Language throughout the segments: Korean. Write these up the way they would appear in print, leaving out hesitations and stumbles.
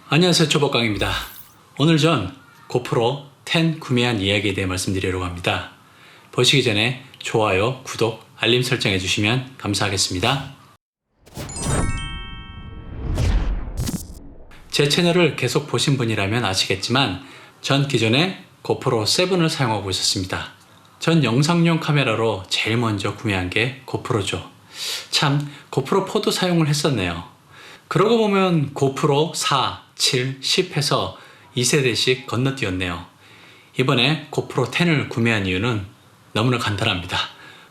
안녕하세요, 초보강입니다. 오늘 전 고프로 10 구매한 이야기에 대해 말씀드리려고 합니다. 보시기 전에 좋아요, 구독, 알림 설정해 주시면 감사하겠습니다. 제 채널을 계속 보신 분이라면 아시겠지만 전 기존에 고프로 7을 사용하고 있었습니다. 전 영상용 카메라로 제일 먼저 구매한 게 고프로죠. 참, 고프로 4도 사용을 했었네요. 그러고 보면 고프로 4, 7, 10 해서 2세대씩 건너뛰었네요. 이번에 고프로 10을 구매한 이유는 너무나 간단합니다.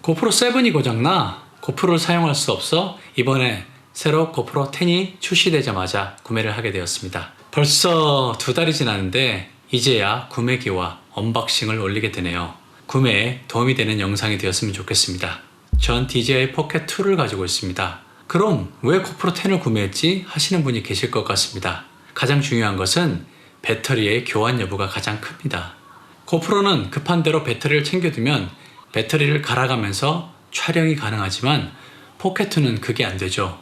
고프로 7이 고장나 고프로를 사용할 수 없어 이번에 새로 고프로 10이 출시되자마자 구매를 하게 되었습니다. 벌써 2달이 지났는데 이제야 구매기와 언박싱을 올리게 되네요. 구매에 도움이 되는 영상이 되었으면 좋겠습니다. 전 DJI 포켓 2를 가지고 있습니다. 그럼 왜 고프로 10을 구매했지 하시는 분이 계실 것 같습니다. 가장 중요한 것은 배터리의 교환 여부가 가장 큽니다. 고프로는 급한 대로 배터리를 챙겨두면 배터리를 갈아가면서 촬영이 가능하지만 포켓2는 그게 안 되죠.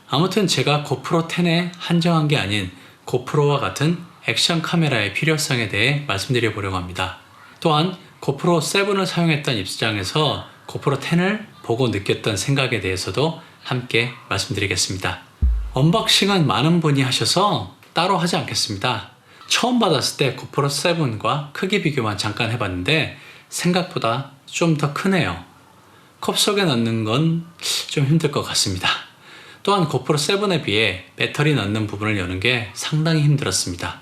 아무튼 제가 고프로 10에 한정한 게 아닌 고프로와 같은 액션 카메라의 필요성에 대해 말씀드려 보려고 합니다. 또한 고프로 7을 사용했던 입장에서 고프로 10을 보고 느꼈던 생각에 대해서도 함께 말씀드리겠습니다. 언박싱은 많은 분이 하셔서 따로 하지 않겠습니다. 처음 받았을 때 고프로 7과 크기 비교만 잠깐 해봤는데 생각보다 좀 더 크네요. 컵 속에 넣는 건 좀 힘들 것 같습니다. 또한 고프로 7에 비해 배터리 넣는 부분을 여는 게 상당히 힘들었습니다.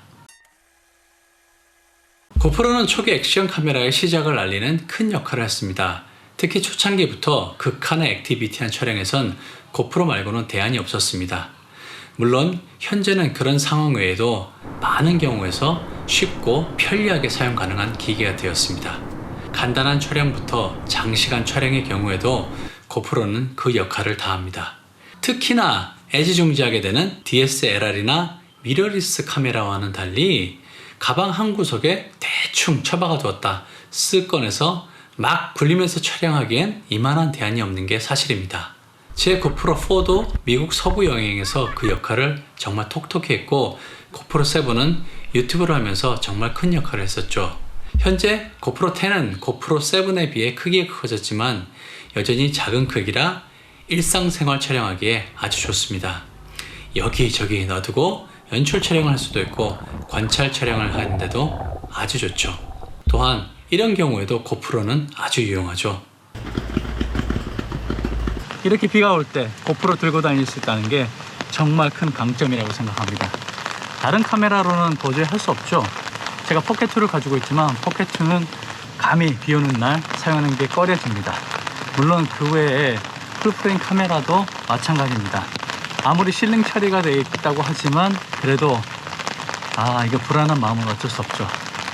고프로는 초기 액션 카메라의 시작을 알리는 큰 역할을 했습니다. 특히 초창기부터 극한의 액티비티한 촬영에선 고프로 말고는 대안이 없었습니다. 물론 현재는 그런 상황 외에도 많은 경우에서 쉽고 편리하게 사용 가능한 기기가 되었습니다. 간단한 촬영부터 장시간 촬영의 경우에도 고프로는 그 역할을 다합니다. 특히나 애지중지하게 되는 DSLR이나 미러리스 카메라와는 달리 가방 한 구석에 대충 처박아 두었다 쓱 꺼내서 막 굴리면서 촬영하기엔 이만한 대안이 없는 게 사실입니다. 제 고프로 4도 미국 서부 여행에서 그 역할을 정말 톡톡히 했고 고프로 7은 유튜브를 하면서 정말 큰 역할을 했었죠. 현재 고프로 10은 고프로 7에 비해 크기가 커졌지만 여전히 작은 크기라 일상생활 촬영하기에 아주 좋습니다. 여기저기 놔두고 연출 촬영을 할 수도 있고 관찰 촬영을 하는데도 아주 좋죠. 또한 이런 경우에도 고프로는 아주 유용하죠. 이렇게 비가 올 때 고프로 들고 다닐 수 있다는 게 정말 큰 강점이라고 생각합니다. 다른 카메라로는 도저히 할 수 없죠. 제가 포켓2를 가지고 있지만 포켓2는 감히 비 오는 날 사용하는 게 꺼려집니다. 물론 그 외에 풀프레임 카메라도 마찬가지입니다. 아무리 실링 처리가 되어 있다고 하지만 그래도 이거 불안한 마음은 어쩔 수 없죠.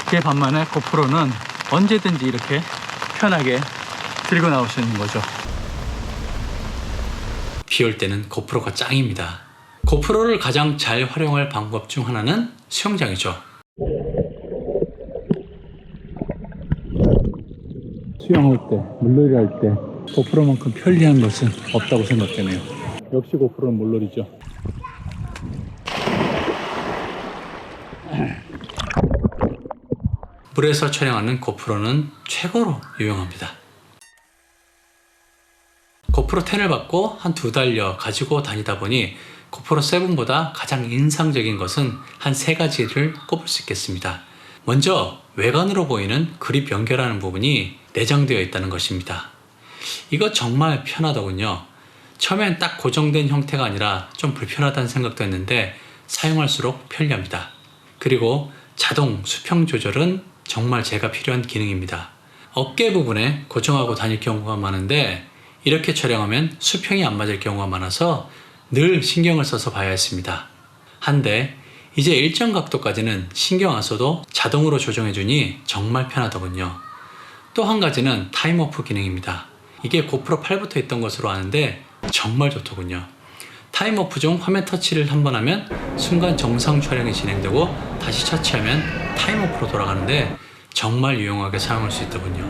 그에 반면에 고프로는 언제든지 이렇게 편하게 들고 나올 수 있는 거죠. 비 올 때는 고프로가 짱입니다. 고프로를 가장 잘 활용할 방법 중 하나는 수영장이죠. 수영할 때, 물놀이 할 때 고프로만큼 편리한 것은 없다고 생각되네요. 역시 고프로는 물놀이죠. 물에서 촬영하는 고프로는 최고로 유용합니다. 고프로 10을 받고 한 2달여 가지고 다니다 보니 고프로 7보다 가장 인상적인 것은 한 3가지를 꼽을 수 있겠습니다. 먼저 외관으로 보이는 그립 연결하는 부분이 내장되어 있다는 것입니다. 이거 정말 편하더군요. 처음엔 딱 고정된 형태가 아니라 좀 불편하다는 생각도 했는데 사용할수록 편리합니다. 그리고 자동 수평 조절은 정말 제가 필요한 기능입니다. 어깨 부분에 고정하고 다닐 경우가 많은데 이렇게 촬영하면 수평이 안 맞을 경우가 많아서 늘 신경을 써서 봐야 했습니다. 한데 이제 일정 각도까지는 신경 안 써도 자동으로 조정해주니 정말 편하더군요. 또 한 가지는 타임오프 기능입니다. 이게 고프로 8부터 있던 것으로 아는데 정말 좋더군요. 타임오프 중 화면 터치를 한번 하면 순간 정상 촬영이 진행되고 다시 터치하면 타임오프로 돌아가는데 정말 유용하게 사용할 수 있더군요.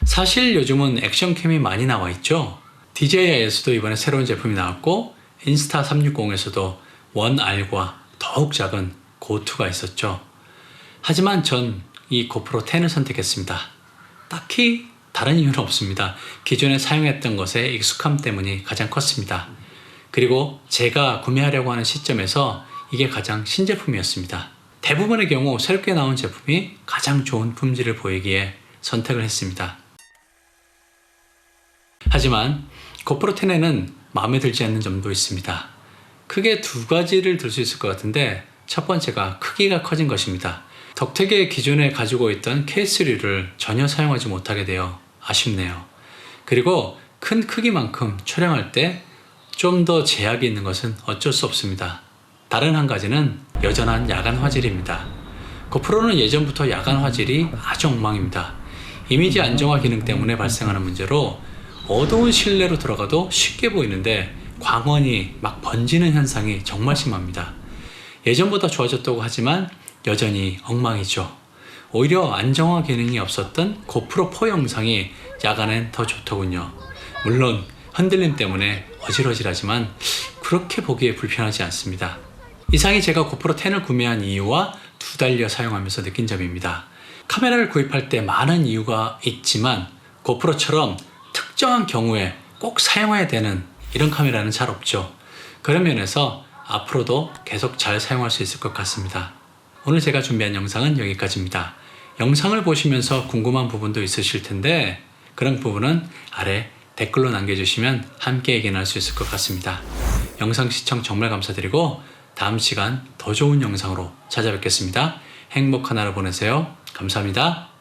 사실 요즘은 액션캠이 많이 나와 있죠. DJI에서도 이번에 새로운 제품이 나왔고 인스타360에서도 1R과 더욱 작은 고투가 있었죠. 하지만 전 이 고프로 10을 선택했습니다. 딱히 다른 이유는 없습니다. 기존에 사용했던 것에 익숙함 때문이 가장 컸습니다. 그리고 제가 구매하려고 하는 시점에서 이게 가장 신제품이었습니다. 대부분의 경우 새롭게 나온 제품이 가장 좋은 품질을 보이기에 선택을 했습니다. 하지만 고프로 10에는 마음에 들지 않는 점도 있습니다. 크게 두 가지를 들 수 있을 것 같은데, 첫 번째가 크기가 커진 것입니다. 덕택의 기존에 가지고 있던 K3를 전혀 사용하지 못하게 되어 아쉽네요. 그리고 큰 크기만큼 촬영할 때 좀 더 제약이 있는 것은 어쩔 수 없습니다. 다른 한 가지는 여전한 야간 화질입니다. 고프로는 예전부터 야간 화질이 아주 엉망입니다. 이미지 안정화 기능 때문에 발생하는 문제로 어두운 실내로 들어가도 쉽게 보이는데 광원이 막 번지는 현상이 정말 심합니다. 예전보다 좋아졌다고 하지만 여전히 엉망이죠. 오히려 안정화 기능이 없었던 고프로 4 영상이 야간엔 더 좋더군요. 물론 흔들림 때문에 어질어질하지만 그렇게 보기에 불편하지 않습니다. 이상이 제가 고프로 10을 구매한 이유와 2달여 사용하면서 느낀 점입니다. 카메라를 구입할 때 많은 이유가 있지만 고프로처럼 특정한 경우에 꼭 사용해야 되는 이런 카메라는 잘 없죠. 그런 면에서 앞으로도 계속 잘 사용할 수 있을 것 같습니다. 오늘 제가 준비한 영상은 여기까지입니다. 영상을 보시면서 궁금한 부분도 있으실 텐데 그런 부분은 아래 댓글로 남겨주시면 함께 얘기 나눌 수 있을 것 같습니다. 영상 시청 정말 감사드리고 다음 시간 더 좋은 영상으로 찾아뵙겠습니다. 행복한 하루 보내세요. 감사합니다.